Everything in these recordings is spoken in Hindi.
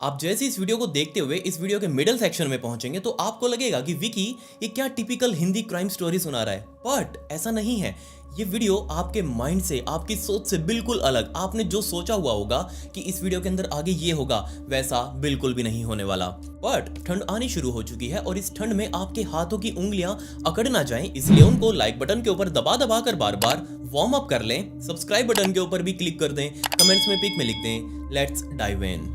आप जैसे इस वीडियो को देखते हुए इस वीडियो के मिडिल सेक्शन में पहुंचेंगे तो आपको लगेगा कि विकी ये क्या टिपिकल हिंदी क्राइम स्टोरी सुना रहा है, बट ऐसा नहीं है। ये वीडियो आपके माइंड से, आपकी सोच से बिल्कुल अलग, आपने जो सोचा हुआ होगा कि इस वीडियो के अंदर आगे ये होगा, वैसा बिल्कुल भी नहीं होने वाला। बट ठंड आनी शुरू हो चुकी है और इस ठंड में आपके हाथों की उंगलियां अकड़ ना जाएं, इसलिए उनको लाइक बटन के ऊपर दबा दबा कर बार बार वार्म अप कर लें। सब्सक्राइब बटन के ऊपर भी क्लिक कर दें, कमेंट्स में पिक में लिख दें, लेट्स डाइव इन।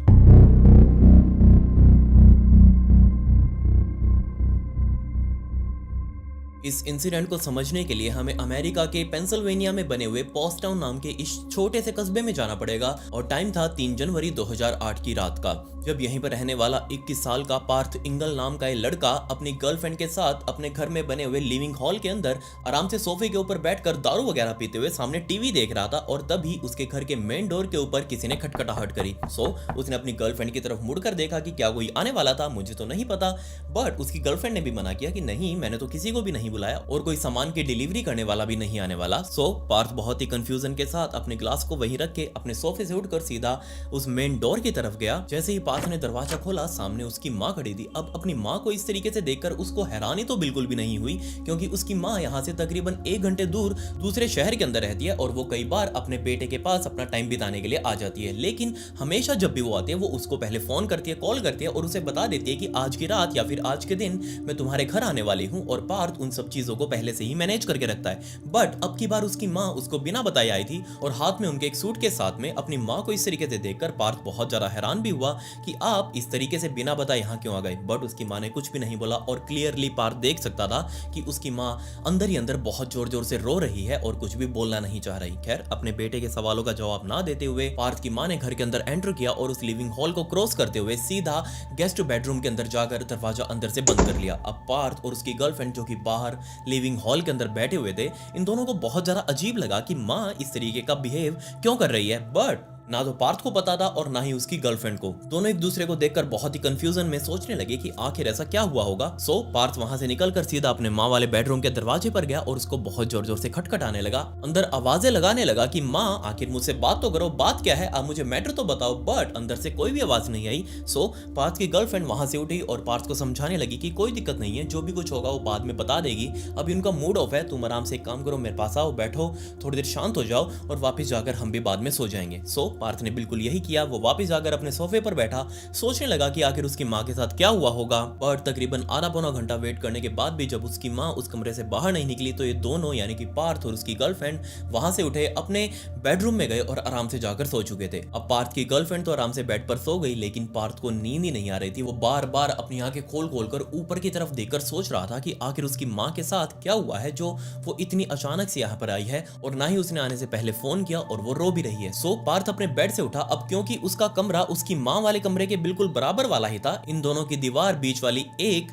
इस इंसिडेंट को समझने के लिए हमें अमेरिका के पेंसिल्वेनिया में बने हुए पॉस्टाउन नाम के इस छोटे से कस्बे में जाना पड़ेगा और टाइम था 3 जनवरी 2008 की रात का, जब यहीं पर रहने वाला 21 साल का पार्थ इंगल नाम का एक लड़का अपनी गर्लफ्रेंड के साथ अपने घर में बने हुए लिविंग हॉल के अंदर आराम से सोफे के ऊपर बैठकर दारू वगैरह पीते हुए सामने टीवी देख रहा था और तभी उसके घर के मेन डोर के ऊपर किसी ने खटखटाहट करी। उसने अपनी गर्लफ्रेंड की तरफ मुड़कर देखा कि क्या कोई आने वाला था, मुझे तो नहीं पता, बट उसकी गर्लफ्रेंड ने भी मना किया कि नहीं, मैंने तो किसी को भी नहीं बुलाया और कोई सामान की डिलीवरी करने वाला भी नहीं आने वाला। पार्थ बहुत ही कंफ्यूजन के साथ अपने ग्लास को वहीं रख के अपने सोफे से उठकर सीधा उस मेन डोर की तरफ गया। जैसे ही पार्थ ने दरवाजा खोला, सामने उसकी माँ खड़ी थी। अब अपनी माँ को इस तरीके से देखकर उसको हैरानी तो बिल्कुल भी नहीं हुई, क्योंकि उसकी माँ यहाँ से तकरीबन 1 घंटे दूर दूसरे शहर के अंदर रहती है और वो कई बार अपने बेटे के पास अपना टाइम बिताने के लिए आ जाती है। लेकिन हमेशा जब भी वो आती है वो उसको पहले फोन करती है, कॉल करती है और उसे बता देती है कि आज की रात या फिर आज के दिन मैं तुम्हारे घर आने वाली हूँ। और पार्थ उन सब चीजों को पहले से ही मैनेज करके रखता है। बट अब की बार उसकी माँ उसको बिना बताए आई थी और हाथ में उनके एक सूट के साथ में अपनी माँ को इस तरीके से देखकर पार्थ बहुत ज्यादा हैरान भी हुआ कि आप इस तरीके से बिना बताए यहाँ क्यों आ गए। बट उसकी माँ ने कुछ भी नहीं बोला और क्लियरली पार्थ देख सकता था कि उसकी माँ अंदर ही अंदर बहुत जोर जोर से रो रही है और कुछ भी बोलना नहीं चाह रही। खैर, अपने बेटे के सवालों का जवाब ना देते हुए पार्थ की माँ ने घर के अंदर एंटर किया और उस लिविंग हॉल को क्रॉस करते हुए सीधा गेस्ट बेडरूम के अंदर जाकर दरवाजा अंदर से बंद कर लिया। अब पार्थ और उसकी गर्लफ्रेंड जो कि बाहर लिविंग हॉल के अंदर बैठे हुए थे, इन दोनों को बहुत ज्यादा अजीब लगा कि माँ इस तरीके का बिहेव क्यों कर रही है। बट ना तो पार्थ को पता था और ना ही उसकी गर्लफ्रेंड को। दोनों एक दूसरे को देखकर बहुत ही कंफ्यूजन में सोचने लगे कि आखिर ऐसा क्या हुआ होगा। पार्थ वहां से निकलकर सीधा अपने माँ वाले बेडरूम के दरवाजे पर गया और उसको बहुत जोर जोर से खटखटाने लगा, अंदर आवाजें लगाने लगा कि माँ आखिर मुझसे बात तो करो, बात क्या है, आप मुझे मैटर तो बताओ। बट अंदर से कोई भी आवाज नहीं आई। पार्थ की गर्लफ्रेंड वहां से उठी और पार्थ को समझाने लगी कि कोई दिक्कत नहीं है, जो भी कुछ होगा वो बाद में बता देगी, अभी उनका मूड ऑफ है, तुम आराम से एक काम करो, मेरे पास आओ, बैठो, थोड़ी देर शांत हो जाओ और वापिस जाकर हम भी बाद में सो जाएंगे। पार्थ ने बिल्कुल यही किया। वो वापस जाकर अपने सोफे पर बैठा, सोचने लगा कि आखिर उसकी माँ के साथ क्या हुआ होगा। पर तकरीबन आधा पौना घंटा वेट करने के बाद भी जब उसकी माँ उस कमरे से बाहर नहीं निकली तो ये दोनों यानी कि पार्थ और उसकी गर्लफ्रेंड वहां से उठे, अपने बेडरूम में गए और आराम से जाकर सो चुके थे। अब पार्थ की गर्लफ्रेंड तो आराम से बेड पर सो गई, लेकिन पार्थ को नींद ही नहीं आ रही थी। वो बार बार अपनी आंखें खोल खोल कर ऊपर की तरफ देखकर सोच रहा था कि आखिर उसकी माँ के साथ क्या हुआ है जो वो इतनी अचानक से यहाँ पर आई है और ना ही उसने आने से पहले फोन किया और वो रो भी रही है। पार्थ अपने बेड से उठा। अब क्योंकि उसका कमरा उसकी माँ वाले कमरे के बिल्कुल बराबर वाला ही था, इन दोनों की दीवार बीच वाली एक।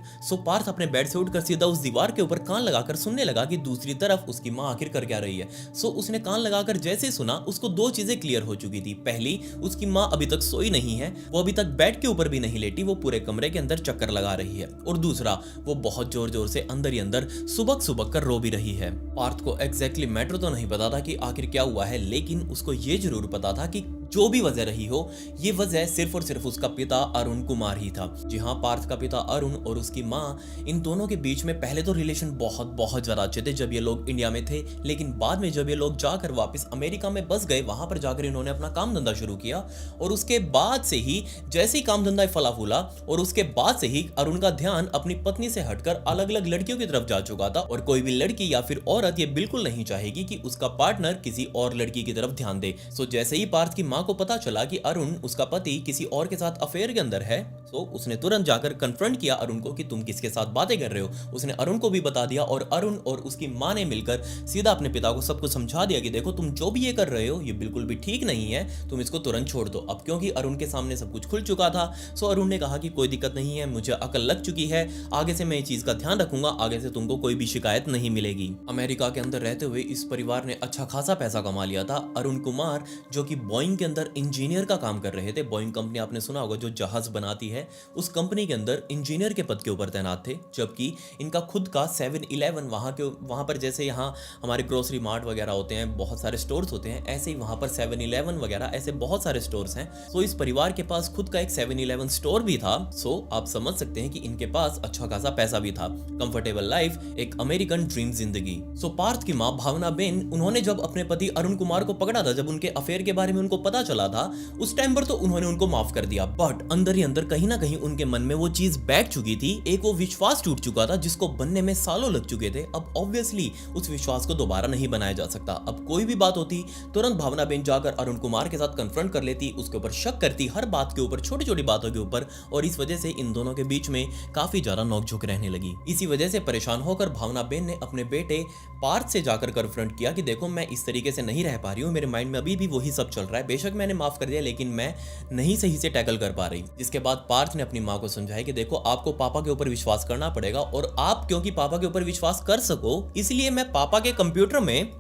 पार्थ अपने बेड से उठकर सीधा उस दीवार के ऊपर कान लगाकर सुनने लगा कि दूसरी तरफ उसकी माँ आखिर कर क्या रही है। उसने कान लगाकर जैसे सुना, उसको 2 चीजें क्लियर हो चुकी थी। पहली, उसकी माँ अभी तक सोई नहीं है, वो अभी तक बेड के ऊपर भी नहीं लेटी, वो पूरे कमरे के अंदर चक्कर लगा रही है। और दूसरा, वो बहुत जोर जोर से अंदर ही अंदर सुबक सुबक कर रो भी रही है। पार्थ को एग्जैक्टली मैटर तो नहीं पता था कि आखिर क्या हुआ है, लेकिन उसको ये जरूर पता था कि जो भी वजह रही हो, ये वजह सिर्फ और सिर्फ उसका पिता अरुण कुमार ही था। जी हाँ, पार्थ का पिता अरुण और उसकी माँ, इन दोनों के बीच में पहले तो रिलेशन बहुत बहुत ज्यादा अच्छे थे जब ये लोग इंडिया में थे, लेकिन बाद में जब ये लोग जाकर वापस अमेरिका में बस गए, वहां पर जाकर इन्होंने अपना काम धंधा शुरू किया और उसके बाद से ही जैसे ही काम धंधा फला फूला और उसके बाद से ही अरुण का ध्यान अपनी पत्नी से हटकर अलग अलग लड़कियों की तरफ जा चुका था। और कोई भी लड़की या फिर औरत ये बिल्कुल नहीं चाहेगी कि उसका पार्टनर किसी और लड़की की तरफ ध्यान दे। जैसे ही पार्थ की माँ को पता चला कि अरुण, उसका पति, किसी और के साथ अफेयर के अंदर है, उसने तुरंत जाकर कन्फ्रंट किया अरुण को कि तुम किसके साथ बातें कर रहे हो। उसने अरुण को भी बता दिया और अरुण और उसकी माँ ने मिलकर सीधा अपने पिता को सब कुछ समझा दिया कि देखो, तुम जो भी ये कर रहे हो ये बिल्कुल भी ठीक नहीं है, तुम इसको तुरंत छोड़ दो। अब क्योंकि अरुण के सामने सब कुछ खुल चुका था, अरुण ने कहा कि कोई दिक्कत नहीं है, मुझे अकल लग चुकी है, आगे से मैं ये चीज का ध्यान रखूंगा, आगे से तुमको कोई भी शिकायत नहीं मिलेगी। अमेरिका के अंदर रहते हुए इस परिवार ने अच्छा खासा पैसा कमा लिया था। अरुण कुमार जो कि बोइंग के अंदर इंजीनियर का काम कर रहे थे। बोइंग कंपनी आपने सुना होगा जो जहाज बनाती है, उस कंपनी के अंदर इंजीनियर के पद के ऊपर तैनात थे। जबकि इनका खुद का 7-Eleven वहाँ पर जैसे यहाँ हमारे ग्रोसरी मार्ट वगैरह होते हैं, बहुत सारे स्टोर्स होते हैं, ऐसे ही वहाँ पर 7-Eleven वगैरह ऐसे बहुत सारे स्टोर्स हैं। सो इस परिवार के पास खुद का एक 7-Eleven स्टोर भी था। सो आप समझ सकते हैं कि इनके पास अच्छा खासा पैसा भी था। कंफर्टेबल लाइफ, एक अमेरिकन ड्रीम जिंदगी। सो पार्थ की माँ भावना बेन, उन्होंने जब अपने पति अरुण कुमार को पकड़ा था, जब उनके अफेयर के बारे में उनको पता चला था, उस टाइम पर तो उन्होंने उनको माफ कर दिया। बट अंदर ही अंदर कहीं ना कहीं उनके मन में वो चीज बैठ चुकी थी, एक वो विश्वास टूट चुका था जिसको बनने में सालों लग चुके थे। अब ऑब्वियसली उस विश्वास को दोबारा नहीं बनाया जा सकता। अब कोई भी बात होती तुरंत भावना बेन जाकर अरुण कुमार के साथ कन्फ्रंट कर लेती, उसके ऊपर शक करती, हर बात के ऊपर, छोटी छोटी बातों के ऊपर, और इस वजह से इन दोनों के बीच में काफी ज्यादा नोकझोंक रहने लगी। इसी वजह से परेशान होकर भावना बेन ने अपने बेटे पार्थ से जाकर कन्फ्रंट किया कि देखो मैं इस तरीके से नहीं रह पा रही हूँ, मेरे माइंड में अभी भी वही सब चल रहा है, बेशक मैंने माफ कर दिया लेकिन मैं नहीं सही से टैकल कर पा रही। जिसके बाद पार्थ ने अपनी माँ को समझाया कि देखो आपको पापा के ऊपर विश्वास करना पड़ेगा, और आप क्योंकि पापा के ऊपर विश्वास कर सको इसलिए मैं पापा के कंप्यूटर में,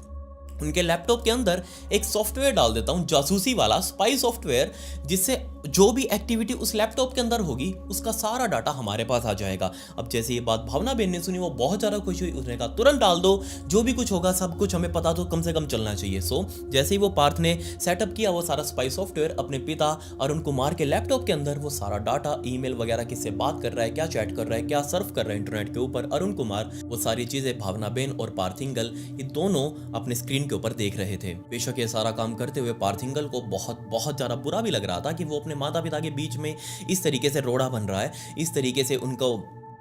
उनके लैपटॉप के अंदर एक सॉफ्टवेयर डाल देता हूं, जासूसी वाला स्पाई सॉफ्टवेयर, जिससे जो भी एक्टिविटी उस लैपटॉप के अंदर होगी उसका सारा डाटा हमारे पास आ जाएगा। अब जैसे ये बात भावना बेन ने सुनी, वो बहुत ज्यादा खुश हुई। उसने कहा तुरंत डाल दो, जो भी कुछ होगा सब कुछ हमें पता तो कम से कम चलना चाहिए। सो जैसे ही वो पार्थ ने सेटअप किया वो सारा स्पाई सॉफ्टवेयर अपने पिता अरुण कुमार के लैपटॉप के अंदर, वो सारा डाटा, ईमेल वगैरह, किससे बात कर रहा है, क्या चैट कर रहा है, क्या सर्फ कर रहा है इंटरनेट के ऊपर अरुण कुमार, वो सारी चीजें भावना बेन और पार्थिंगल ये दोनों अपने स्क्रीन के ऊपर देख रहे थे। बेशक ये सारा काम करते हुए पार्थिंगल को बहुत ज्यादा बुरा भी लग रहा था कि वो अपने माता पिता के बीच में इस तरीके से रोड़ा बन रहा है, इस तरीके से उनको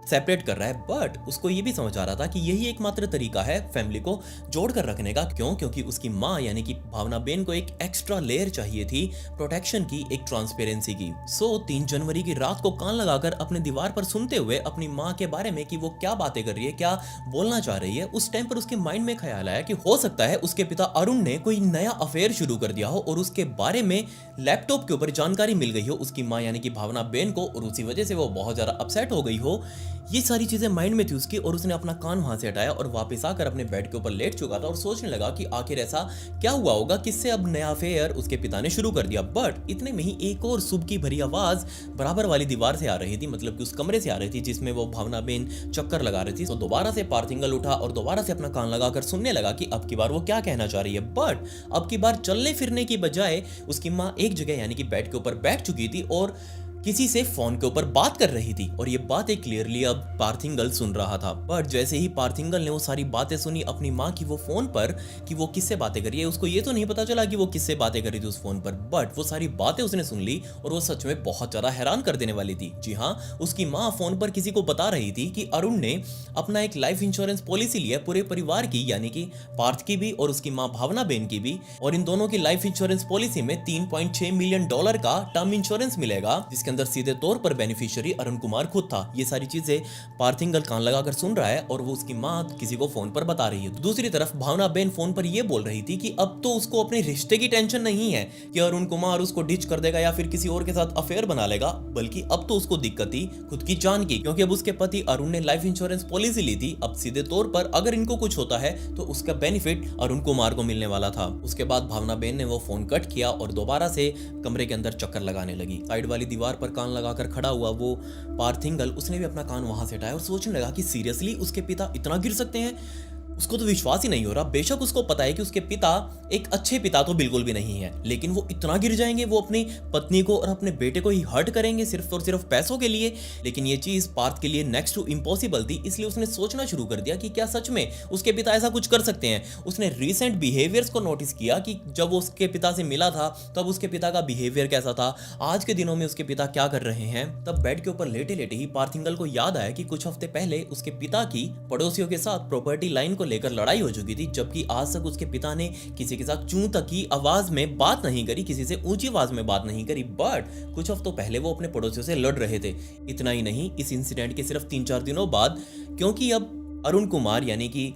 सेपरेट कर रहा है। बट उसको ये भी समझ आ रहा था कि यही एकमात्र तरीका है फैमिली को जोड़ कर रखने का। क्यों? क्योंकि उसकी माँ यानी कि भावना बेन को एक एक्स्ट्रा लेयर चाहिए थी प्रोटेक्शन की, एक ट्रांसपेरेंसी की। सो 3 जनवरी की रात को कान लगाकर अपने दीवार पर सुनते हुए अपनी माँ के बारे में कि वो क्या बातें कर रही है, क्या बोलना चाह रही है, उस टाइम पर उसके माइंड में ख्याल आया कि हो सकता है उसके पिता अरुण ने कोई नया अफेयर शुरू कर दिया हो और उसके बारे में लैपटॉप के ऊपर जानकारी मिल गई हो उसकी माँ यानी कि भावना बेन को, और उसी वजह से वो बहुत ज्यादा अपसेट हो गई हो। ये सारी चीजें माइंड में थी उसकी, और उसने अपना कान वहां से हटाया और वापस आकर अपने बेड के ऊपर लेट चुका था और सोचने लगा कि आखिर ऐसा क्या हुआ होगा, किससे अब नया अफेयर उसके पिता ने शुरू कर दिया। बट इतने में ही एक और सुबह की भरी आवाज बराबर वाली दीवार से आ रही थी, मतलब कि उस कमरे से आ रही थी जिसमें वो भावना बेन चक्कर लगा रही थी। तो दोबारा से पार्थिंगल उठा और दोबारा से अपना कान लगाकर सुनने लगा कि अब की बार वो क्या कहना चाह रही है। बट अब की बार चलने फिरने की बजाय उसकी माँ एक जगह यानी कि बेड के ऊपर बैठ चुकी थी और किसी से फोन के ऊपर बात कर रही थी, और ये बातें क्लियरली अब पार्थिंगल सुन रहा था। बट जैसे ही पार्थिंगल ने वो सारी बातें सुनी अपनी माँ की वो फोन पर कि वो किससे बातें कर रही है, उसको ये तो नहीं पता चला कि वो किससे बातें कर रही थी उस फोन पर, बट वो सारी बातें उसने सुन ली और वो सच में बहुत ज्यादा हैरान कर देने वाली थी। जी हाँ, उसकी माँ फोन पर किसी को बता रही थी कि अरुण ने अपना एक लाइफ इंश्योरेंस पॉलिसी लिया पूरे परिवार की, यानी कि पार्थ की भी और उसकी माँ भावना बेन की भी, और इन दोनों की लाइफ इंश्योरेंस पॉलिसी में $3.6 मिलियन का टर्म इंश्योरेंस मिलेगा, जिसके अंदर सीधे तौर पर बेनिफिशियरी अरुण कुमार खुद था। ये सारी चीजें पार्थिंगल कान लगाकर सुन रहा है और वो उसकी माँ किसी को फोन पर बता रही है। दूसरी तरफ भावना बेन फोन पर ये बोल रही थी कि अब तो उसको अपने रिश्ते की टेंशन नहीं है कि अरुण कुमार उसको डिच कर देगा या फिर किसी और के साथ अफेयर बना लेगा, बल्कि अब तो उसको दिक्कत थी खुद की जान की, क्योंकि अब उसके पति अरुण ने लाइफ इंश्योरेंस पॉलिसी ली थी। अब सीधे तौर पर अगर इनको कुछ होता है तो उसका बेनिफिट अरुण कुमार को मिलने वाला था। उसके बाद भावना बेन ने वो फोन कट किया और दोबारा से कमरे के अंदर चक्कर लगाने लगी। साइड वाली दीवार पर कान लगाकर खड़ा हुआ वो पार्थिंगल, उसने भी अपना कान वहां से हटाया और सोचने लगा कि सीरियसली उसके पिता इतना गिर सकते हैं। उसको तो विश्वास ही नहीं हो रहा। बेशक उसको पता है कि उसके पिता एक अच्छे पिता तो बिल्कुल भी नहीं है, लेकिन वो इतना गिर जाएंगे, वो अपनी पत्नी को और अपने बेटे को ही हर्ट करेंगे सिर्फ और सिर्फ पैसों के लिए। लेकिन ये चीज पार्थ के लिए नेक्स्ट टू इम्पॉसिबल थी, इसलिए उसने सोचना शुरू कर दिया कि क्या सच में उसके पिता ऐसा कुछ कर सकते हैं। उसने रिसेंट बिहेवियर्स को नोटिस किया कि जब वो उसके पिता से मिला था तब उसके पिता का बिहेवियर कैसा था, आज के दिनों में उसके पिता क्या कर रहे हैं। तब बेड के ऊपर लेटे लेटे ही पार्थिंगल को याद आया कि कुछ हफ्ते पहले उसके पिता की पड़ोसियों के साथ प्रॉपर्टी लाइन को लेकर लड़ाई हो चुकी थी, जबकि आज तक उसके पिता ने किसी के साथ चूं तक की आवाज में बात नहीं करी, किसी से ऊंची आवाज में बात नहीं करी। बट कुछ हफ्तों पहले वो अपने पड़ोसियों से लड़ रहे थे। इतना ही नहीं, इस इंसिडेंट के सिर्फ 3-4 दिनों बाद, क्योंकि अब अरुण कुमार यानी कि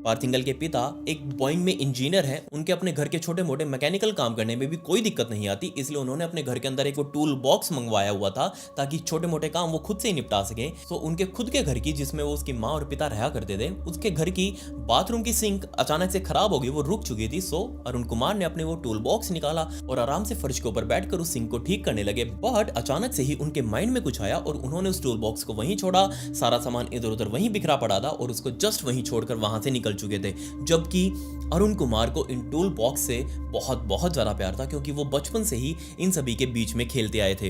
पार्थिंगल के पिता एक बोइंग में इंजीनियर हैं, उनके अपने घर के छोटे मोटे मैकेनिकल काम करने में भी कोई दिक्कत नहीं आती, इसलिए उन्होंने अपने घर के अंदर एक वो टूल बॉक्स मंगवाया हुआ था ताकि छोटे मोटे काम वो खुद से ही निपटा सके। तो उनके खुद के घर की, जिसमें वो उसकी माँ और पिता रहा करते थे, उसके घर की बाथरूम की सिंक अचानक से खराब हो गई, वो रुक चुकी थी। सो अरुण कुमार ने अपने वो टूल बॉक्स निकाला और आराम से फर्श के ऊपर बैठकर उस सिंक को ठीक करने लगे। बट अचानक से ही उनके माइंड में कुछ आया और उन्होंने उस टूल बॉक्स को वहीं छोड़ा। सारा सामान इधर उधर वहीं बिखरा पड़ा था और उसको जस्ट वहीं छोड़कर वहां से निकल चुके थे, जबकि अरुण कुमार को इन टूल बॉक्स से बहुत बहुत ज्यादा प्यार था, क्योंकि वो बचपन से ही इन सभी के बीच में खेलते आए थे।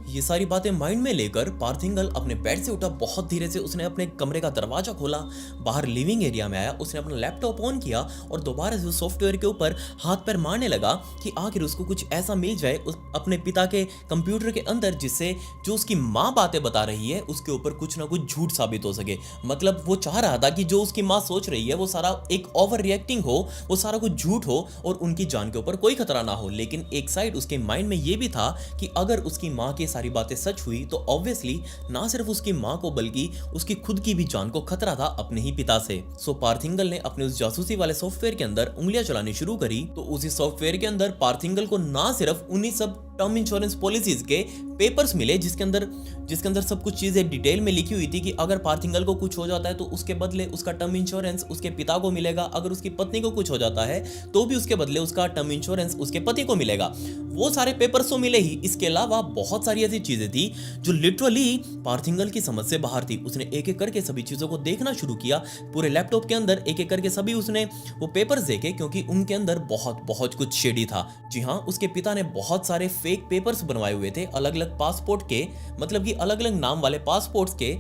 ये सारी बातें माइंड में लेकर पार्थिंगल अपने बेड से उठा, बहुत धीरे से उसने अपने कमरे का दरवाजा खोला, बाहर लिविंग एरिया में आया, उसने अपना लैपटॉप ऑन किया और दोबारा से उस सॉफ्टवेयर के ऊपर हाथ पैर मारने लगा कि आखिर उसको कुछ ऐसा मिल जाए अपने पिता के कंप्यूटर के अंदर, जिससे जो उसकी माँ बातें बता रही है उसके ऊपर कुछ ना कुछ झूठ साबित हो सके। मतलब वो चाह रहा था कि जो उसकी माँ सोच रही है वो सारा एक ओवर रिएक्टिंग हो, वो सारा कुछ झूठ हो और उनकी जान के ऊपर कोई खतरा ना हो। लेकिन एक साइड उसके माइंड में ये भी था कि अगर उसकी माँ की सारी बातें सच हुई तो ऑब्वियसली ना सिर्फ उसकी माँ को बल्कि उसकी खुद की भी जान को खतरा था अपने ही पिता से। पार्थिंगल ने अपने उस जासूसी वाले सॉफ्टवेयर के अंदर उंगलियां चलानी शुरू करी। तो उसी सॉफ्टवेयर के अंदर पार्थिंगल को ना सिर्फ उन्हीं सब टर्म इंश्योरेंस पॉलिसीज के पेपर्स मिले जिसके अंदर सब कुछ चीजें डिटेल में लिखी हुई थी कि अगर पार्थिंगल को कुछ हो जाता है तो उसके बदले उसका टर्म इंश्योरेंस उसके पिता को मिलेगा, अगर उसकी पत्नी को कुछ हो जाता है तो भी उसके बदले उसका टर्म इंश्योरेंस उसके पति को मिलेगा। वो सारे पेपर्स तो मिले ही, इसके अलावा बहुत सारी ऐसी चीजें थी जो लिटरली पार्थिंगल की समझ से बाहर थी। उसने एक एक करके सभी चीजों को देखना शुरू किया, पूरे लैपटॉप के अंदर एक एक करके सभी उसने वो पेपर्स देखे, क्योंकि उनके अंदर बहुत बहुत कुछ शेडी था। जी हाँ, उसके पिता ने बहुत सारे फेक पेपर्स बनवाए हुए थे, अलग अलग पासपोर्ट के, मतलब कि अलग अलग नाम वाले पासपोर्ट्स के।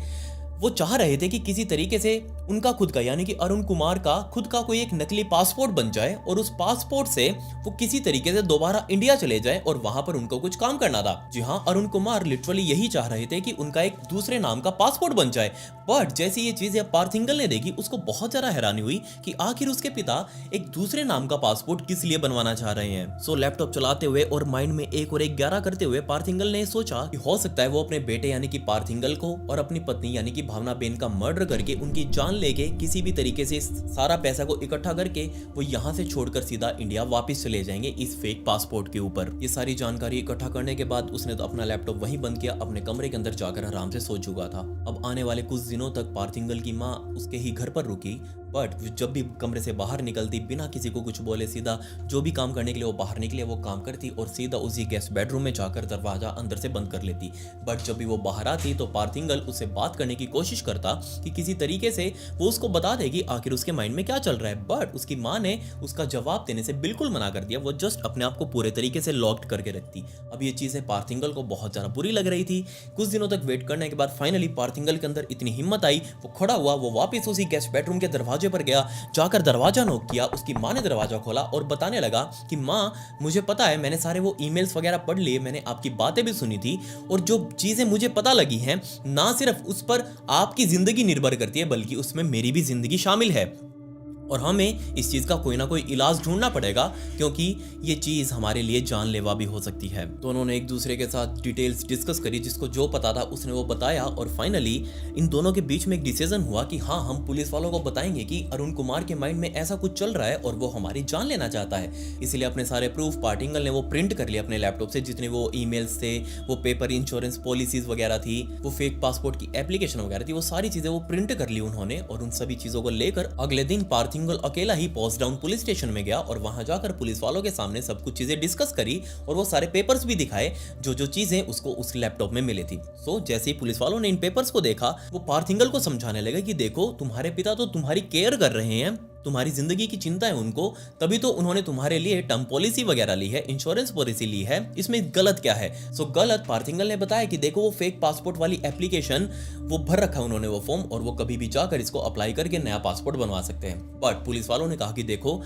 वो चाह रहे थे कि किसी तरीके से उनका खुद का, यानी कि अरुण कुमार का खुद का कोई एक नकली पासपोर्ट बन जाए और उस पासपोर्ट से वो किसी तरीके से दोबारा इंडिया चले जाए और वहां पर उनको कुछ काम करना था। जी हाँ, अरुण कुमार लिटरली यही चाह रहे थे कि उनका एक दूसरे नाम का पासपोर्ट बन जाए। बट जैसी ये चीजें पार्थिंगल ने देखी, उसको बहुत ज्यादा हैरानी हुई कि आखिर उसके पिता एक दूसरे नाम का पासपोर्ट किस लिए बनवाना चाह रहे हैं। लैपटॉप चलाते हुए और माइंड में 1 और 1 11 करते हुए पार्थिंगल ने सोचा कि हो सकता है वो अपने बेटे यानी कि पार्थिंगल को और अपनी पत्नी यानी कि भावना बेन का मर्डर करके उनकी जान लेके किसी भी तरीके से सारा पैसा को इकट्ठा करके वो यहाँ से छोड़कर सीधा इंडिया वापस चले जाएंगे इस फेक पासपोर्ट के ऊपर। ये सारी जानकारी इकट्ठा करने के बाद उसने तो अपना लैपटॉप वहीं बंद किया, अपने कमरे के अंदर जाकर आराम से सो चुका था। अब आने वाले कुछ दिनों तक पार्थिंगल की माँ उसके ही घर पर रुकी, बट जब भी कमरे से बाहर निकलती बिना किसी को कुछ बोले सीधा जो भी काम करने के लिए वो बाहर निकले वो काम करती और सीधा उसी गेस्ट बेडरूम में जाकर दरवाजा अंदर से बंद कर लेती। बट जब भी वो बाहर आती तो पार्थिंगल उससे बात करने की कोशिश करता कि किसी तरीके से वो उसको बता देगी आखिर उसके माइंड में क्या चल रहा है। बट उसकी माँ ने उसका जवाब देने से बिल्कुल मना कर दिया, वो जस्ट अपने आप को पूरे तरीके से लॉक्ड करके रखती। अब ये चीजें पार्थिंगल को बहुत ज्यादा बुरी लग रही थी। कुछ दिनों तक वेट करने के बाद फाइनली पार्थिंगल के अंदर इतनी हिम्मत आई, वो खड़ा हुआ, वो वापस उसी गेस्ट बेडरूम के दरवाजे पर गया, जाकर दरवाजा नॉक किया। उसकी माँ ने दरवाजा खोला और बताने लगा कि माँ, मुझे पता है, मैंने सारे वो ईमेल्स वगैरह पढ़ लिए, मैंने आपकी बातें भी सुनी थी और जो चीजें मुझे पता लगी हैं ना सिर्फ उस पर आपकी जिंदगी निर्भर करती है बल्कि उसमें मेरी भी जिंदगी शामिल है और हमें इस चीज का कोई ना कोई इलाज ढूंढना पड़ेगा क्योंकि ये चीज हमारे लिए जानलेवा भी हो सकती है। दोनों ने एक दूसरे के साथ डिटेल्स डिस्कस करी, जिसको जो पता था उसने वो बताया और फाइनली इन दोनों के बीच में एक डिसीजन हुआ कि हाँ, हम पुलिस वालों को बताएंगे कि अरुण कुमार के माइंड में ऐसा कुछ चल रहा है और वो हमारी जान लेना चाहता है। इसलिए अपने सारे प्रूफ पार्थिंगल ने वो प्रिंट कर लिया अपने लैपटॉप से, जितने वो ईमेल्स थे, वो पेपर इंश्योरेंस पॉलिसीज वगैरह थी, वो फेक पासपोर्ट की एप्लीकेशन वगैरह थी, वो सारी चीजें वो प्रिंट कर ली उन्होंने। और उन सभी चीजों को लेकर अगले दिन पार्थिंगल अकेला ही पोस्टडाउन पुलिस स्टेशन में गया और वहां जाकर पुलिस वालों के सामने सब कुछ चीजें डिस्कस करी और वो सारे पेपर्स भी दिखाए जो जो चीजें उसको उस लैपटॉप में मिली थी। जैसे ही पुलिस वालों ने इन पेपर्स को देखा, वो पार्थिंगल को समझाने लगे कि देखो, तुम्हारे पिता तो तुम्हारी केयर कर रहे हैं, तुम्हारी जिंदगी की चिंता है उनको, तभी तो उन्होंने तुम्हारे लिए टर्म पॉलिसी वगैरह ली है, इंश्योरेंस पॉलिसी ली है, इसमें गलत क्या है। गलत पार्थिंगल ने बताया कि देखो, वो फेक पासपोर्ट वाली एप्लीकेशन वो भर रखा है उन्होंने वो फॉर्म और वो कभी भी जाकर इसको अप्लाई करके नया पासपोर्ट बनवा सकते हैं। बट पुलिस वालों ने कहा कि देखो,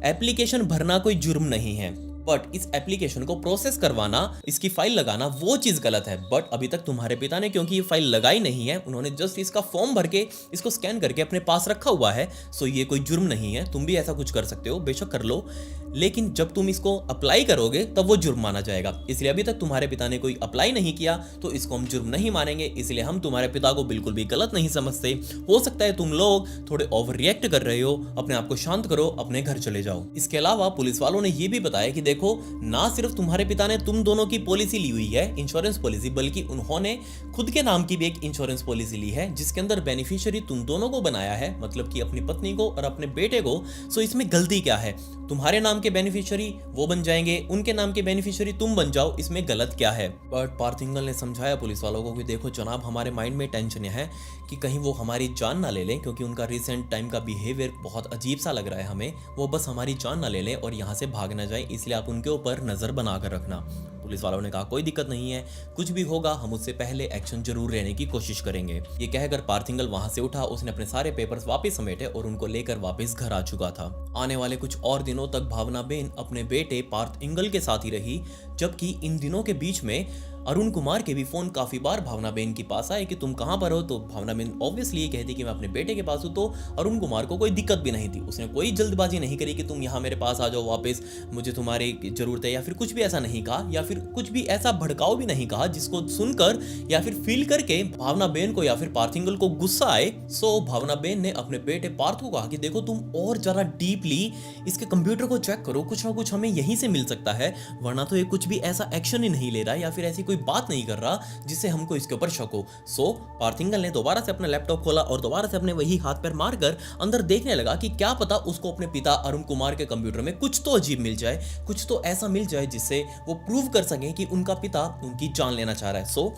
एप्लीकेशन भरना कोई जुर्म नहीं है, बट इस एप्लीकेशन को प्रोसेस करवाना, इसकी फाइल लगाना, वो चीज गलत है। बट अभी तक तुम्हारे पिता ने क्योंकि ये फाइल लगाई नहीं है, उन्होंने जस्ट इसका फॉर्म भर के इसको स्कैन करके अपने पास रखा हुआ है, सो ये कोई जुर्म नहीं है। तुम भी ऐसा कुछ कर सकते हो, बेशक कर लो, लेकिन जब तुम इसको अप्लाई करोगे तब वो जुर्म माना जाएगा। इसलिए अभी तक तुम्हारे पिता ने कोई अप्लाई नहीं किया तो इसको हम जुर्म नहीं मानेंगे। इसलिए हम तुम्हारे पिता को बिल्कुल भी गलत नहीं समझते। हो सकता है तुम लोग थोड़े ओवर रिएक्ट कर रहे हो, अपने आप को शांत करो, अपने घर चले जाओ। इसके अलावा पुलिस वालों ने यह भी बताया कि देखो, ना सिर्फ तुम्हारे पिता ने तुम दोनों की पॉलिसी ली हुई है, इंश्योरेंस पॉलिसी, बल्कि उन्होंने खुद के नाम की भी एक इंश्योरेंस पॉलिसी ली है जिसके अंदर बेनिफिशियरी तुम दोनों को बनाया है, मतलब कि अपनी पत्नी को और अपने बेटे को। सो इसमें गलती क्या है? तुम्हारे नाम के बेनिफिशियरी वो बन जाएंगे, उनके नाम के बेनिफिशियरी तुम बन जाओ, इसमें गलत क्या है? बट पार्थिंगल ने समझाया पुलिस वालों को कि देखो जनाब, हमारे माइंड में टेंशन है कि कहीं वो हमारी जान ना ले लें, क्योंकि उनका रिसेंट टाइम का बिहेवियर बहुत अजीब सा लग रहा है हमें। वो बस हमारी जान ना ले लें और यहाँ से भाग ना जाए, इसलिए आप उनके ऊपर नजर बना कर रखना। पुलिस वालों ने कहा कोई दिक्कत नहीं है, कुछ भी होगा हम उससे पहले एक्शन जरूर लेने की कोशिश करेंगे। ये कहकर पार्थिंगल वहां से उठा, उसने अपने सारे पेपर्स वापस समेटे और उनको लेकर वापस घर आ चुका था। आने वाले कुछ और दिनों तक भावना बेन अपने बेटे पार्थिंगल के साथ ही रही, जबकि इन दिनों के बीच में अरुण कुमार के भी फोन काफी बार भावना बेन के पास आए कि तुम कहां पर हो। तो भावना बेन ऑब्वियसली ये कहती कि मैं अपने बेटे के पास हूं। तो अरुण कुमार को कोई दिक्कत भी नहीं थी, उसने कोई जल्दबाजी नहीं करी कि तुम यहाँ मेरे पास आ जाओ वापस, मुझे तुम्हारी जरूरत है, या फिर कुछ भी ऐसा नहीं कहा, या फिर कुछ भी ऐसा भड़काऊ भी नहीं कहा जिसको सुनकर या फिर फील करके भावना बेन को या फिर पार्थिंगल को गुस्सा आए। सो भावना बेन ने अपने बेटे पार्थ को कहा कि देखो तुम और जरा डीपली इसके कंप्यूटर को चेक करो, कुछ ना कुछ हमें यहीं से मिल सकता है, वरना तो ये कुछ भी ऐसा एक्शन ही नहीं ले रहा या फिर ऐसी कोई बात नहीं कर रहा जिससे हमको इसके ऊपर शक हो। सो पार्थिंगल ने दोबारा से अपना लैपटॉप खोला और दोबारा से अपने वही हाथ पैर मारकर अंदर देखने लगा कि क्या पता उसको अपने पिता अरुण कुमार के कंप्यूटर में कुछ तो अजीब मिल जाए, कुछ तो ऐसा मिल जाए जिससे वो प्रूव कर सके कि उनका पिता उनकी जान लेना चाह रहा है। सो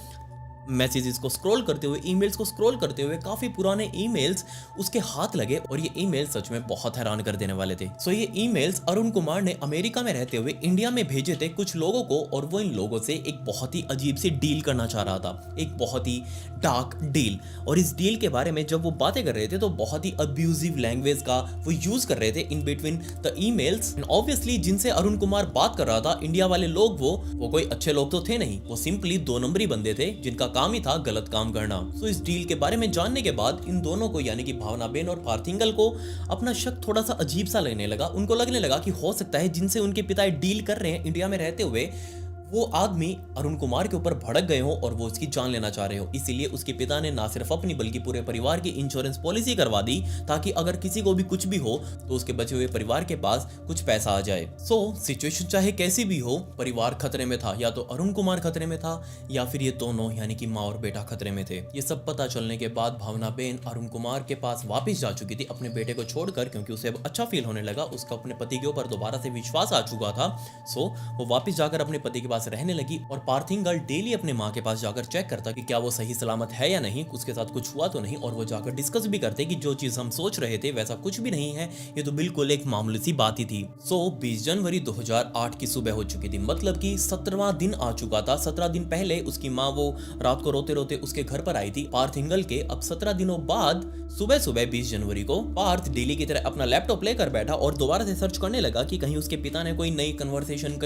मैसेजेस को स्क्रॉल करते हुए, ईमेल्स को स्क्रॉल करते हुए काफी पुराने ईमेल्स उसके हाथ लगे और ये ईमेल सच में बहुत हैरान कर देने वाले थे। सो ये ईमेल्स अरुण कुमार ने अमेरिका में रहते हुए इंडिया में भेजे थे कुछ लोगों को, और वो इन लोगों से एक बहुत ही अजीब सी डील करना चाह रहा था, एक बहुत ही डार्क डील। और इस डील के बारे में जब वो बातें कर रहे थे तो बहुत ही अब्यूजिव लैंग्वेज का वो यूज कर रहे थे in between the emails. Obviously जिनसे अरुण कुमार बात कर रहा था, इंडिया वाले लोग, वो कोई अच्छे लोग तो थे नहीं, वो सिंपली दो नंबरी बंदे थे जिनका काम ही था गलत काम करना। सो इस डील के बारे में जानने के बाद इन दोनों को, यानी कि भावना बेन और पार्थिंगल को, अपना शक थोड़ा सा अजीब सा लगने लगा। उनको लगने लगा कि हो सकता है जिनसे उनके पिता डील कर रहे हैं इंडिया में रहते हुए, वो आदमी अरुण कुमार के ऊपर भड़क गए हो और वो उसकी जान लेना चाह रहे हो। इसीलिए उसके पिता ने ना सिर्फ अपनी बल्कि पूरे परिवार की इंश्योरेंस पॉलिसी करवा दी, ताकि अगर किसी को भी कुछ भी हो तो उसके बचे हुए परिवार के पास कुछ पैसा आ जाए। सो सिचुएशन चाहे कैसी भी हो, परिवार खतरे में था, या तो अरुण कुमार खतरे में था या फिर ये दोनों यानी कि माँ और बेटा खतरे में थे। ये सब पता चलने के बाद भावना बेन अरुण कुमार के पास वापिस जा चुकी थी अपने बेटे को छोड़कर, क्योंकि उसे अब अच्छा फील होने लगा, उसका अपने पति के ऊपर दोबारा से विश्वास आ चुका था। सो वो वापिस जाकर अपने पति के पास रहने लगी और पार्थिंगल डेली अपने माँ के पास जाकर चेक करता कि क्या वो सही सलामत है या नहीं, उसके साथ कुछ हुआ तो नहीं, और वो जाकर डिस्कस भी करते कि जो चीज हम सोच रहे थे वैसा कुछ भी नहीं है, ये तो बिल्कुल एक मामूली सी बात ही थी। सो 20 जनवरी 2008 की सुबह हो चुकी थी, मतलब कि 17वां दिन आ चुका था। 17 दिन पहले उसकी माँ वो रात को रोते रोते उसके घर पर आई थी पार्थिंगल के। अब 17 दिनों बाद सुबह सुबह 20 जनवरी को पार्थ डेली की तरह अपना लैपटॉप लेकर बैठा और दोबारा से सर्च करने लगा कि कहीं उसके पिता ने कोई नई कन्वर्सेशन,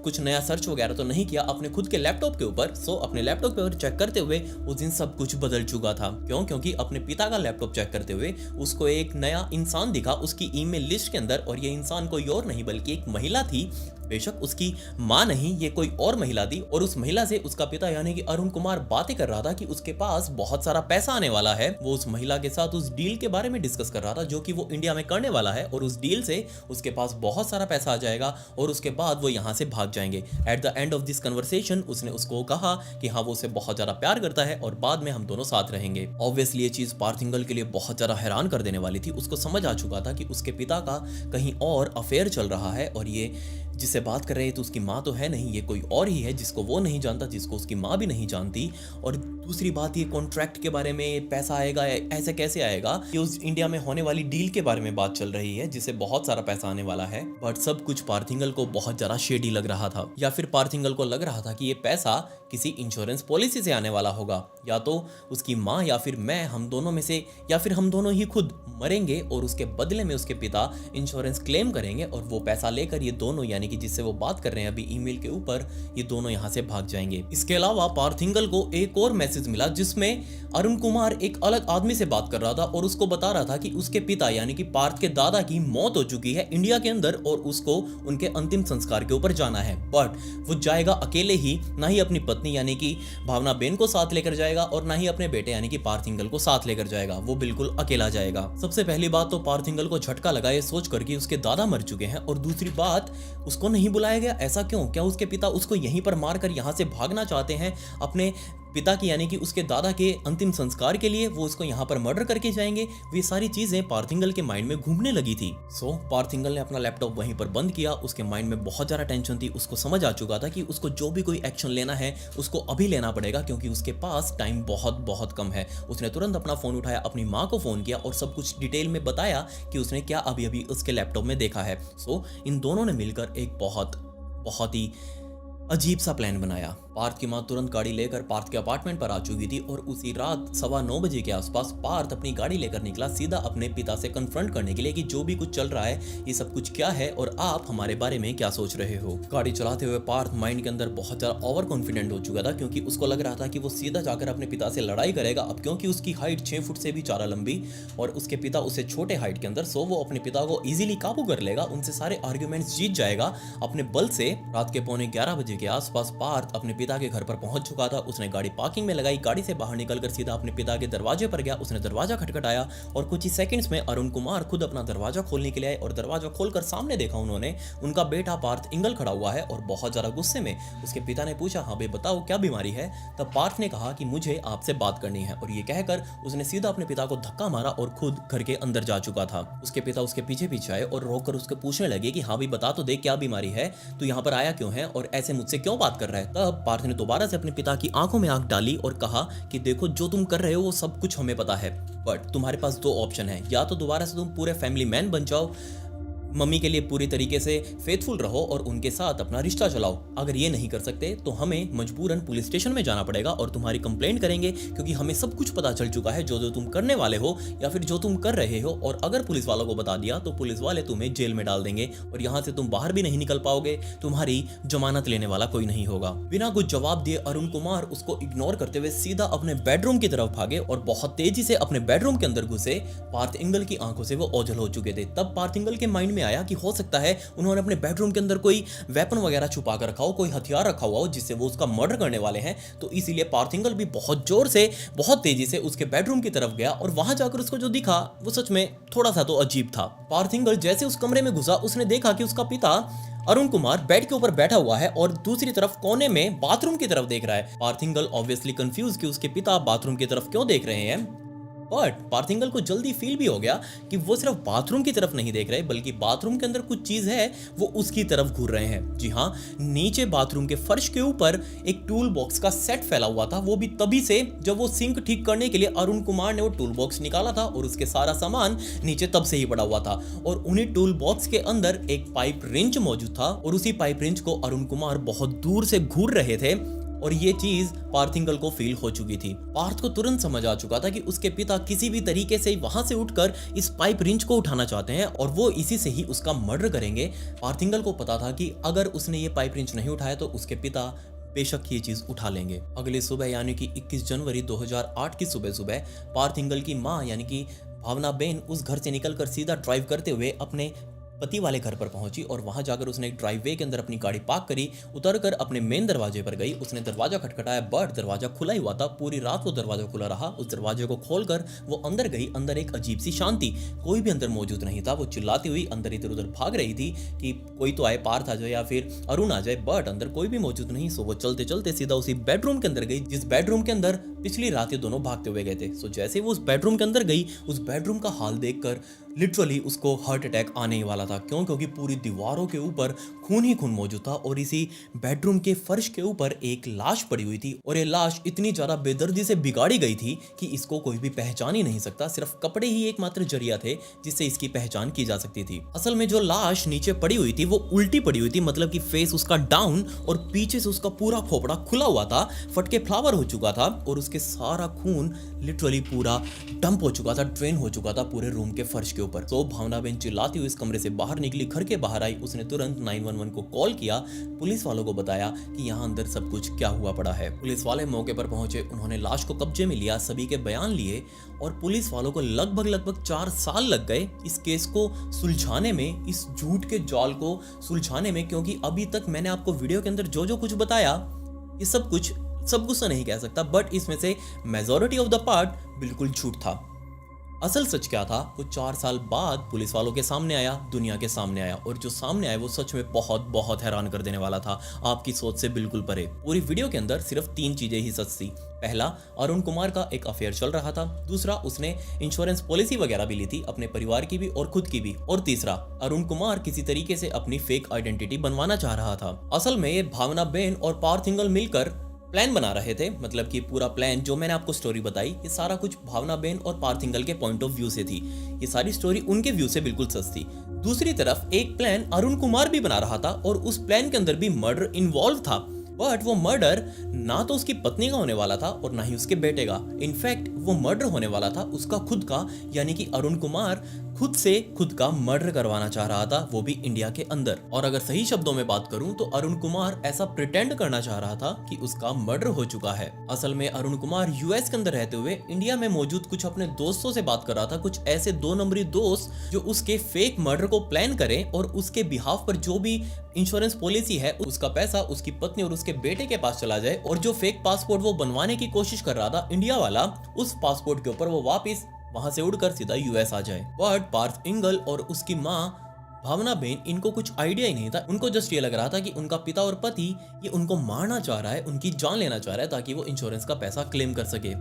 कुछ नया सर्च वगैरह तो नहीं किया अपने खुद के लैपटॉप के ऊपर। सो अपने लैपटॉप के ऊपर चेक करते हुए उस दिन सब कुछ बदल चुका था। क्योंकि अपने पिता का लैपटॉप चेक करते हुए उसको एक नया इंसान दिखा उसकी ईमेल लिस्ट के अंदर, और ये इंसान कोई और नहीं बल्कि एक महिला थी। बेशक उसकी माँ नहीं, ये कोई और महिला थी, और उस महिला से उसका पिता यानी कि अरुण कुमार बातें कर रहा था कि उसके पास बहुत सारा पैसा आने वाला है। वो उस महिला के साथ उस डील के बारे में डिस्कस कर रहा था जो कि वो इंडिया में करने वाला है, और उस डील से उसके पास बहुत सारा पैसा आ जाएगा और उसके बाद वो यहाँ से भाग जाएंगे। At the end of this conversation उसने उसको कहा कि हाँ वो उसे बहुत ज्यादा प्यार करता है और बाद में हम दोनों साथ रहेंगे। ऑब्वियसली ये चीज पार्थिंगल के लिए बहुत ज्यादा हैरान कर देने वाली थी। उसको समझ आ चुका था कि उसके पिता का कहीं और अफेयर चल रहा है, और ये जिससे बात कर रहे हैं तो उसकी माँ तो है नहीं, ये कोई और ही है जिसको वो नहीं जानता, जिसको उसकी माँ भी नहीं जानती। और दूसरी बात, ये कॉन्ट्रैक्ट के बारे में पैसा आएगा, ऐसे कैसे आएगा, ये उस इंडिया में होने वाली डील के बारे में बात चल रही है जिससे बहुत सारा पैसा आने वाला है। बट सब कुछ पार्थिंगल को बहुत ज्यादा शेडी लग रहा था, या फिर पार्थिंगल को लग रहा था कि ये पैसा किसी इंश्योरेंस पॉलिसी से आने वाला होगा, या तो उसकी माँ या फिर मैं, हम दोनों में से, या फिर हम दोनों ही खुद मरेंगे और उसके बदले में उसके पिता इंश्योरेंस क्लेम करेंगे और वो पैसा लेकर ये दोनों यानी यानी कि जिससे वो बात कर रहे हैं अभी ईमेल के ऊपर, ये दोनों यहाँ से भाग जाएंगे। इसके अलावा पार्थिंगल को एक और मैसेज मिला जिसमें अरुण कुमार एक अलग आदमी से बात कर रहा था और उसको बता रहा था कि उसके पिता यानी कि पार्थ के दादा की मौत हो चुकी है इंडिया के अंदर और उसको उनके अंतिम संस्कार के ऊपर जाना है, बट वो जाएगा अकेले ही, ना ही अपनी पत्नी यानी कि भावना बेन को साथ लेकर जाएगा और ना ही अपने बेटे यानी कि पार्थिंगल को साथ लेकर जाएगा, वो बिल्कुल अकेला जाएगा। सबसे पहली बात तो पार्थिंगल को झटका लगा ये सोच कर कि उसके दादा मर चुके हैं, और दूसरी बात उसको नहीं बुलाया गया, ऐसा क्यों? क्या उसके पिता उसको यहीं पर मारकर यहाँ से भागना चाहते हैं अपने पिता की यानी कि उसके दादा के अंतिम संस्कार के लिए? वो उसको यहाँ पर मर्डर करके जाएंगे। ये सारी चीजें पार्थिंगल के माइंड में घूमने लगी थी। पार्थिंगल ने अपना लैपटॉप वहीं पर बंद किया। उसके माइंड में बहुत ज्यादा टेंशन थी। उसको समझ आ चुका था कि उसको जो भी कोई एक्शन लेना है उसको अभी लेना पड़ेगा, क्योंकि उसके पास टाइम बहुत बहुत कम है। उसने तुरंत अपना फोन उठाया, अपनी माँ को फोन किया और सब कुछ डिटेल में बताया कि उसने क्या अभी अभी उसके लैपटॉप में देखा है। इन दोनों ने मिलकर एक बहुत ही अजीब सा प्लान बनाया। पार्थ की मां तुरंत गाड़ी लेकर पार्थ के अपार्टमेंट पर आ चुकी थी और उसी रात 9:15 बजे के आसपास पार्थ अपनी गाड़ी लेकर निकला सीधा अपने पिता से कन्फ्रंट करने के लिए कि जो भी कुछ चल रहा है ये सब कुछ क्या है और आप हमारे बारे में क्या सोच रहे हो। गाड़ी चलाते हुए पार्थ माइंड के अंदर बहुत ज्यादा ओवर कॉन्फिडेंट हो चुका था, क्योंकि उसको लग रहा था कि वो सीधा जाकर अपने पिता से लड़ाई करेगा। अब क्योंकि उसकी हाइट 6 फुट से भी ज्यादा लंबी और उसके पिता उससे छोटे हाइट के अंदर, सो वो अपने पिता को इजीली काबू कर लेगा, उनसे सारे आर्ग्यूमेंट्स जीत जाएगा अपने बल से। रात के 11:15 बजे के आसपास पार्थ अपने पिता के घर पर पहुंच चुका था। उसने गाड़ी पार्किंग में लगाई, गाड़ी से बाहर निकलकर सीधा अपने पिता के दरवाजे पर गया। उसने दरवाजा खटखटाया और कुछ ही सेकंड्स में अरुण कुमार खुद अपना दरवाजा खोलने के लिए आए और दरवाजा खोलकर सामने देखा उन्होंने उनका बेटा पार्थ इंगल खड़ा हुआ है और बहुत ज्यादा गुस्से में। उसके पिता ने पूछा, हाँ भाई बताओ क्या बीमारी है? तब पार्थ ने कहा कि मुझे आपसे बात करनी है, और ये कहकर उसने सीधा अपने पिता को धक्का मारा और खुद घर के अंदर जा चुका था। उसके पिता उसके पीछे पीछे आए और रोककर उसको पूछने लगे कि हाँ भाई बता तो दे क्या बीमारी है, तू यहाँ पर आया क्यों है और ऐसे मुझसे क्यों बात कर रहा है? तब पार्थ ने दोबारा से अपने पिता की आंखों में आंख डाली और कहा कि देखो जो तुम कर रहे हो वो सब कुछ हमें पता है, बट तुम्हारे पास 2 ऑप्शन है, या तो दोबारा से तुम पूरे फैमिली मैन बन जाओ, मम्मी के लिए पूरी तरीके से फेथफुल रहो और उनके साथ अपना रिश्ता चलाओ। अगर ये नहीं कर सकते तो हमें मजबूरन पुलिस स्टेशन में जाना पड़ेगा और तुम्हारी कंप्लेंट करेंगे, क्योंकि हमें सब कुछ पता चल चुका है जो जो तुम करने वाले हो या फिर जो तुम कर रहे हो, और अगर पुलिस वालों को बता दिया तो पुलिस वाले तुम्हें जेल में डाल देंगे और यहाँ से तुम बाहर भी नहीं निकल पाओगे, तुम्हारी जमानत लेने वाला कोई नहीं होगा। बिना कुछ जवाब दिए अरुण कुमार उसको इग्नोर करते हुए सीधा अपने बेडरूम की तरफ भागे और बहुत तेजी से अपने बेडरूम के अंदर घुसे। पार्थ इंगल की आंखों से वो ओझल हो चुके थे। तब पार्थ इंगल के माइंड में आया कि हो सकता है उन्होंने अपने बेडरूम के अंदर कोई वेपन वगैरह छुपा कर रखा हो, कोई हथियार रखा हुआ हो जिससे वो उसका मर्डर करने वाले हैं। तो इसीलिए पार्थिंगल भी बहुत जोर से बहुत तेजी से उसके बेडरूम की तरफ गया और वहां जाकर उसको जो दिखा वो सच में थोड़ा सा तो अजीब था। पार्थिंगल जैसे उस कमरे में घुसा उसने देखा कि उसका पिता अरुण कुमार बेड के ऊपर बैठा हुआ है और दूसरी तरफ कोने में बाथरूम की तरफ देख रहा है। पार्थिंगल ऑब्वियसली कंफ्यूज कि उसके पिता बाथरूम की तरफ क्यों देख रहे हैं, बट पार्थिंगल को जल्दी फील भी हो गया कि वो सिर्फ बाथरूम की तरफ नहीं देख रहे, बल्कि बाथरूम के अंदर कुछ चीज है वो उसकी तरफ घूर रहे हैं। जी हाँ, नीचे बाथरूम के फर्श के ऊपर एक टूल बॉक्स का सेट फैला हुआ था, वो भी तभी से जब वो सिंक ठीक करने के लिए अरुण कुमार ने वो टूल बॉक्स निकाला था और उसके सारा सामान नीचे तब से ही पड़ा हुआ था। और उन्हीं टूल बॉक्स के अंदर एक पाइप रिंच मौजूद था और उसी पाइप रिंच को अरुण कुमार बहुत दूर से घूर रहे थे और ये चीज पार्थिंगल को फील हो चुकी थी। पार्थ को तुरंत समझ आ चुका था कि उसके पिता किसी भी तरीके से वहां से उठकर इस पाइप रिंच को उठाना चाहते हैं और वो इसी से ही उसका मर्डर करेंगे। पार्थिंगल को पता था कि अगर उसने ये पाइप रिंच नहीं उठाया तो उसके पिता बेशक ये चीज उठा लेंगे। अगली सुबह यानी कि 21 जनवरी 2008 की सुबह पार्थिंगल की मां यानी कि भावना बेन उस घर से निकलकर सीधा ड्राइव करते हुए अपने पति वाले घर पर पहुंची और वहां जाकर उसने एक ड्राइववे के अंदर अपनी गाड़ी पार्क करी, उतरकर अपने मेन दरवाजे पर गई। उसने दरवाजा खटखटाया बट दरवाजा खुला ही हुआ था। पूरी रात वो दरवाजा खुला रहा। उस दरवाजे को खोलकर वो अंदर गई। अंदर एक अजीब सी शांति, कोई भी अंदर मौजूद नहीं था। वो चिल्लाती हुई अंदर इधर उधर भाग रही थी कि कोई तो आए, पार्थ आ जाए या फिर अरुण आ जाए, बट अंदर कोई भी मौजूद नहीं। सो वो चलते चलते सीधा उसी बेडरूम के अंदर गई जिस बेडरूम के अंदर पिछली रात ये दोनों भागते हुए गए थे। सो जैसे वो उस बेडरूम के अंदर गई, उस बेडरूम का हाल देखकर लिटरली उसको हार्ट अटैक आने ही वाला था। क्योंकि पूरी दीवारों के ऊपर खून ही खून मौजूद था और इसी बेडरूम के फर्श के ऊपर एक लाश पड़ी हुई थी और ये लाश इतनी ज्यादा बेदर्दी से बिगाड़ी गई थी कि इसको कोई भी पहचान ही नहीं सकता। सिर्फ कपड़े ही एकमात्र जरिया थे जिससे इसकी पहचान की जा सकती थी। असल में जो लाश नीचे पड़ी हुई थी वो उल्टी पड़ी हुई थी, मतलब कि फेस उसका डाउन और पीछे से उसका पूरा खोपड़ा खुला हुआ था, फटके फ्लावर हो चुका था और उसके सारा खून लिटरली पूरा डंप हो चुका था, ड्रेन हो चुका था पूरे रूम के फर्श के ऊपर। तो भावना बहन चिल्लाती हुई इस कमरे से बाहर निकली, घर के बाहर आई, उसने तुरंत 911 को कॉल किया, पुलिस वालों को बताया कि यहाँ अंदर सब कुछ क्या हुआ पड़ा है। पुलिस वाले मौके पर पहुंचे, उन्होंने लाश को कब्जे में लिया, सभी के बयान लिए और पुलिस वालों को लगभग 4 साल लग गए इस केस को सुलझाने में, इस झूठ के जाल को सुलझाने में, क्योंकि अभी तक मैंने आपको वीडियो के अंदर जो कुछ बताया ये सब कुछ तो नहीं कह सकता, बट इसमें से मेजॉरिटी ऑफ द पार्ट बिल्कुल झूठ था। असल सच क्या था वो 4 साल बाद पुलिस वालों के सामने आया, दुनिया के सामने आया, और जो सामने आया वो सच में बहुत हैरान कर देने वाला था, आपकी सोच से बिल्कुल परे। पूरी वीडियो के अंदर सिर्फ 3 चीजें ही सच थी। पहला, अरुण कुमार का एक अफेयर चल रहा था। दूसरा, उसने इंश्योरेंस पॉलिसी वगैरह भी ली थी, अपने परिवार की भी और खुद की भी। और तीसरा, अरुण कुमार किसी तरीके से अपनी फेक आइडेंटिटी बनवाना चाह रहा था। असल में ये भावना बेन और पार्थ हिंगल मिलकर प्लान बना रहे थे, मतलब कि पूरा प्लान जो मैंने आपको स्टोरी बताई ये सारा कुछ भावना बेन और पार्थ हिंगल के पॉइंट ऑफ व्यू से थी। ये सारी स्टोरी उनके व्यू से बिल्कुल सच थी। दूसरी तरफ एक प्लान अरुण कुमार भी बना रहा था और उस प्लान के अंदर भी मर्डर इन्वॉल्व था, बट वो मर्डर ना तो उसकी पत्नी का होने वाला था और ना ही उसके बेटे का। इनफैक्ट वो मर्डर होने वाला था उसका खुद का, यानी कि अरुण कुमार खुद से खुद का मर्डर करवाना चाह रहा था, वो भी इंडिया के अंदर। और अगर सही शब्दों में बात करूं तो अरुण कुमार ऐसा प्रिटेंड करना चाह रहा था कि उसका मर्डर हो चुका है। असल में अरुण कुमार यूएस के अंदर रहते हुए इंडिया में मौजूद कुछ अपने दोस्तों से बात कर रहा था, कुछ ऐसे 2 नंबरी दोस्त जो उसके फेक मर्डर को प्लान करें और उसके बिहाफ पर जो भी इंश्योरेंस पॉलिसी है उसका पैसा उसकी पत्नी और उसके बेटे के पास चला जाए, और जो फेक पासपोर्ट वो बनवाने की कोशिश कर रहा था इंडिया वाला, उस पासपोर्ट के ऊपर वो वापस वहां से उड़कर सीधा यूएस आ जाए। बट पार्थ हिंगल और उसकी माँ भावना बेन, इनको कुछ आइडिया ही नहीं था। उनको जस्ट ये लग रहा था कि उनका पिता और पति ये उनको मारना चाह रहा है, उनकी जान लेना चाह रहा है ताकि वो इंश्योरेंस का पैसा क्लेम कर सके।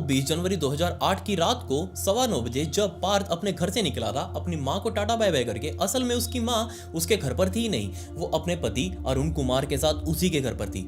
20 जनवरी 2008 की रात को 9:15 बजे जब पार्थ अपने घर से निकला था अपनी माँ को टाटा बाय बाय करके, असल में उसकी माँ उसके घर पर थी नहीं, वो अपने पति अरुण कुमार के साथ उसी के घर पर थी।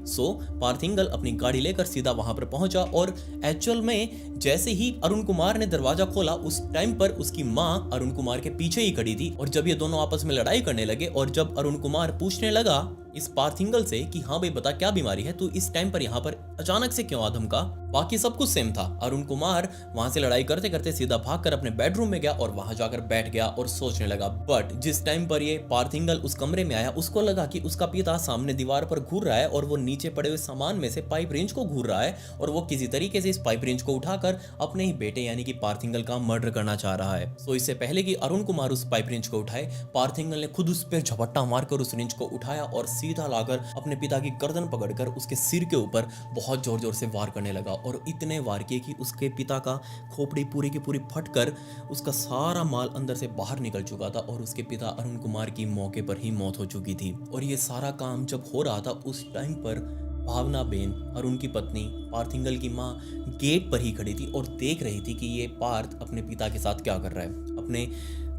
पार्थ हिंगल अपनी गाड़ी लेकर सीधा वहां पर पहुंचा और एक्चुअल में जैसे ही अरुण कुमार ने दरवाजा खोला उस टाइम पर उसकी माँ अरुण कुमार के पीछे ही खड़ी थी। और जब ये दोनों आपस में लड़ाई करने लगे और जब अरुण कुमार पूछने लगा इस पार्थ हिंगल से कि हाँ भाई बता क्या बीमारी है, तो इस टाइम पर यहाँ पर अचानक से क्यों आधम का, बाकी सब कुछ सेम था। अरुण कुमार वहां से लड़ाई करते करते सीधा भागकर अपने बेडरूम में गया और वहां जाकर बैठ गया और सोचने लगा। बट जिस टाइम पर ये पार्थ हिंगल उस कमरे में आया उसको लगा कि उसका पिता सामने दीवार पर घूर रहा है और वो नीचे पड़े हुए सामान में से पाइप रेंज को घूर रहा है और वो किसी तरीके से इस पाइप रेंज को उठाकर अपने ही बेटे यानी कि पार्थ हिंगल का मर्डर करना चाह रहा है। इससे पहले कि अरुण कुमार उस पाइप रेंज को उठाए, पार्थ हिंगल ने खुद उस पर झपट्टा मारकर उस रेंज को उठाया और सीधा लाकर अपने पिता की गर्दन पकड़कर उसके सिर के ऊपर बहुत जोर जोर से वार करने लगा और इतने वार किए कि उसके पिता का खोपड़ी पूरी की पूरी फटकर उसका सारा माल अंदर से बाहर निकल चुका था और उसके पिता अरुण कुमार की मौके पर ही मौत हो चुकी थी। और ये सारा काम जब हो रहा था उस टाइम पर भावना बेन, अरुण की पत्नी, पार्थ हिंगल की माँ गेट पर ही खड़ी थी और देख रही थी कि ये पार्थ अपने पिता के साथ क्या कर रहा है। अपने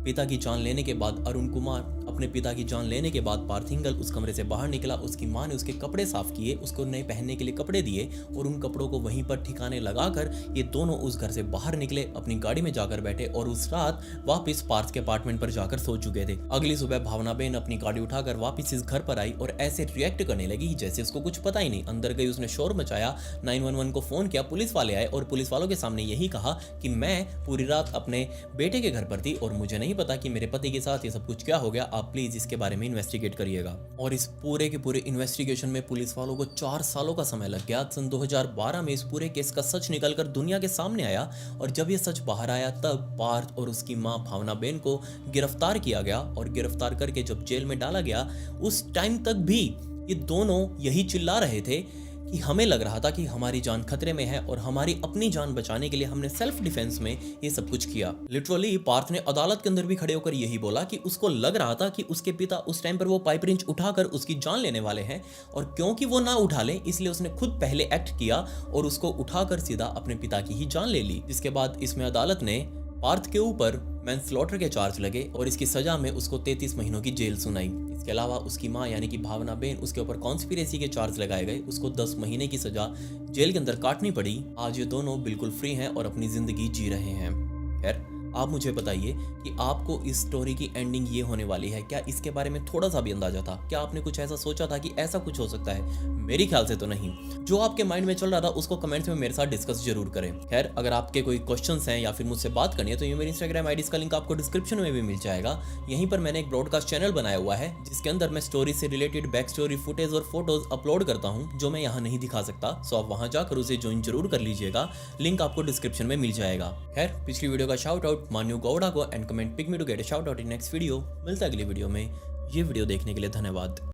पिता की जान लेने के बाद अरुण कुमार अपने पिता की जान लेने के बाद पार्थ हिंगल उस कमरे से बाहर निकला। उसकी माँ ने उसके कपड़े साफ किए, उसको नए पहनने के लिए कपड़े दिए और उन कपड़ों को वहीं पर ठिकाने लगाकर ये दोनों उस घर से बाहर निकले, अपनी गाड़ी में जाकर बैठे और उस रात वापस पार्थ के अपार्टमेंट पर जाकर सो चुके थे। अगली सुबह भावना बेन अपनी गाड़ी उठाकर वापस इस घर पर आई और ऐसे रिएक्ट करने लगी जैसे उसको कुछ पता ही नहीं। अंदर गई, उसने शोर मचाया, 911 को फोन किया, पुलिस वाले आए और पुलिस वालों के सामने यही कहा कि मैं पूरी रात अपने बेटे के घर पर थी और मुझे नहीं पता कि मेरे पति के साथ ये सब कुछ क्या हो गया, आप प्लीज इसके बारे में इन्वेस्टिगेट करिएगा। और इस पूरे के पूरे इन्वेस्टिगेशन में पुलिस वालों को 4 सालों का समय लग गया। सन 2012 में इस पूरे केस का सच निकलकर दुनिया के सामने आया और जब ये सच बाहर आया तब पार्थ और उसकी माँ भावना बेन को गिरफ्तार किया गया और गिरफ्तार करके जब जेल में डाला गया उस टाइम तक भी ये दोनों यही चिल्ला रहे थे कि हमें लग रहा था कि हमारी जान खतरे में है और हमारी अपनी जान बचाने के लिए हमने सेल्फ डिफेंस में ये सब कुछ किया। लिटरली पार्थ ने अदालत के अंदर भी खड़े होकर यही बोला कि उसको लग रहा था कि उसके पिता उस टाइम पर वो पाइप रेंच उठाकर उसकी जान लेने वाले हैं और क्योंकि वो ना उठा ले इसलिए उसने खुद पहले एक्ट किया और उसको उठाकर सीधा अपने पिता की ही जान ले ली। जिसके बाद इसमें अदालत ने पार्थ के ऊपर मैनस्लॉटर के चार्ज लगे और इसकी सजा में उसको 33 महीनों की जेल सुनाई। इसके अलावा उसकी माँ यानी कि भावना बेन, उसके ऊपर कॉन्स्पिरेसी के चार्ज लगाए गए, उसको 10 महीने की सजा जेल के अंदर काटनी पड़ी। आज ये दोनों बिल्कुल फ्री हैं और अपनी जिंदगी जी रहे हैं। खैर आप मुझे बताइए कि आपको इस स्टोरी की एंडिंग ये होने वाली है, क्या इसके बारे में थोड़ा सा भी अंदाजा था? क्या आपने कुछ ऐसा सोचा था कि ऐसा कुछ हो सकता है? मेरे ख्याल से तो नहीं। जो आपके माइंड में चल रहा था उसको कमेंट्स में मेरे साथ डिस्कस जरूर करें। खैर, अगर आपके कोई क्वेश्चंस हैं या फिर मुझसे बात करनी है तो ये मेरी इंस्टाग्राम आईडी का लिंक आपको डिस्क्रिप्शन में भी मिल जाएगा। यहीं पर मैंने एक ब्रॉडकास्ट चैनल बनाया हुआ है जिसके अंदर मैं स्टोरी से रिलेटेड बैक स्टोरी फुटेज और फोटोज अपलोड करता हूँ जो मैं यहाँ नहीं दिखा सकता। सो आप वहाँ जाकर उसे ज्वाइन जरूर कर लीजिएगा, लिंक आपको डिस्क्रिप्शन में मिल जाएगा। खैर, पिछली वीडियो का शाउट आउट मान्यू गौड़ा को and comment pick me to get a shout out in next video. मिलता है अगली वीडियो में। ये वीडियो देखने के लिए धन्यवाद।